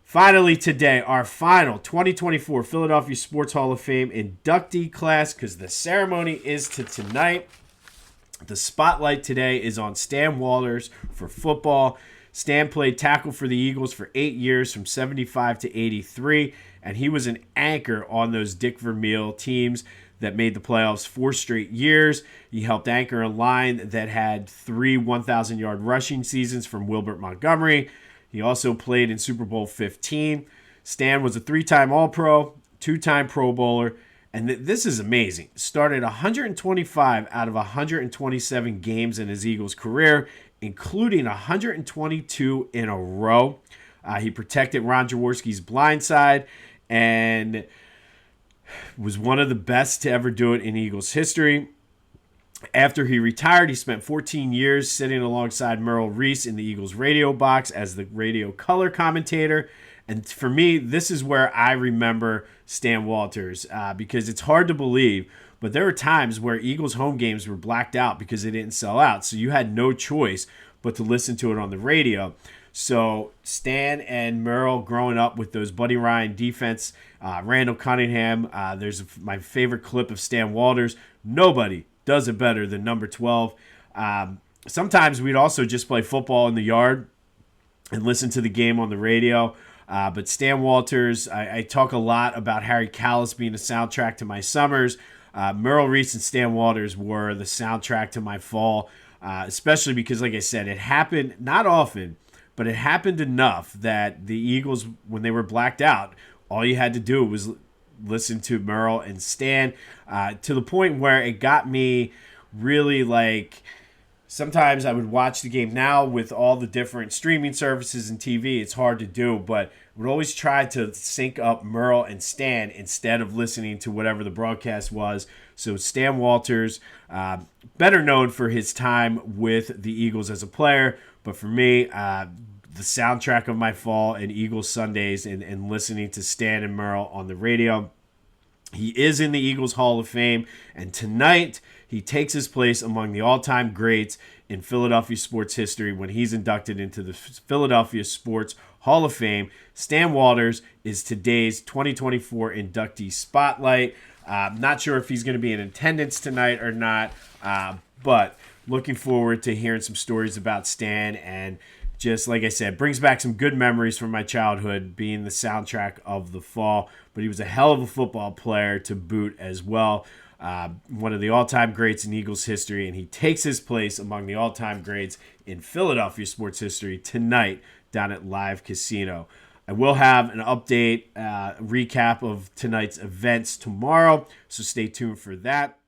Finally today, our final 2024 Philadelphia Sports Hall of Fame inductee class, because the ceremony is tonight. The spotlight today is on Stan Walters for football. Stan played tackle for the Eagles for 8 years, from 75 to 83, and he was an anchor on those Dick Vermeil teams that made the playoffs 4 straight years. He helped anchor a line that had 3 1,000-yard rushing seasons from Wilbert Montgomery. He also played in Super Bowl 15. Stan was a 3-time All-Pro, 2-time Pro Bowler, and this is amazing. Started 125 out of 127 games in his Eagles career, including 122 in a row. He protected Ron Jaworski's blind side and was one of the best to ever do it in Eagles history. After he retired, he spent 14 years sitting alongside Merrill Reese in the Eagles radio box as the radio color commentator. And for me, this is where I remember Stan Walters, because it's hard to believe, but there were times where Eagles home games were blacked out because they didn't sell out. So you had no choice but to listen to it on the radio. So Stan and Merrill growing up with those Buddy Ryan defense, Randall Cunningham, there's my favorite clip of Stan Walters. Nobody does it better than number 12. Sometimes we'd also just play football in the yard and listen to the game on the radio. But Stan Walters, I talk a lot about Harry Callis being the soundtrack to my summers. Merrill Reese and Stan Walters were the soundtrack to my fall, especially because, like I said, it happened not often, but it happened enough that the Eagles, when they were blacked out, all you had to do was listen to Merrill and Stan, to the point where it got me really like, sometimes I would watch the game now with all the different streaming services and TV. It's hard to do, but I would always try to sync up Merrill and Stan instead of listening to whatever the broadcast was. So Stan Walters, better known for his time with the Eagles as a player, but for me, the soundtrack of my fall and Eagles Sundays and listening to Stan and Merrill on the radio. He is in the Eagles Hall of Fame, and tonight he takes his place among the all-time greats in Philadelphia sports history when he's inducted into the Philadelphia Sports Hall of Fame. Stan Walters is today's 2024 inductee spotlight. Not sure if he's going to be in attendance tonight or not, but looking forward to hearing some stories about Stan, and just like I said, brings back some good memories from my childhood being the soundtrack of the fall. But he was a hell of a football player to boot as well. One of the all-time greats in Eagles history, and he takes his place among the all-time greats in Philadelphia sports history tonight down at Live Casino. I will have an update, recap of tonight's events tomorrow, so stay tuned for that.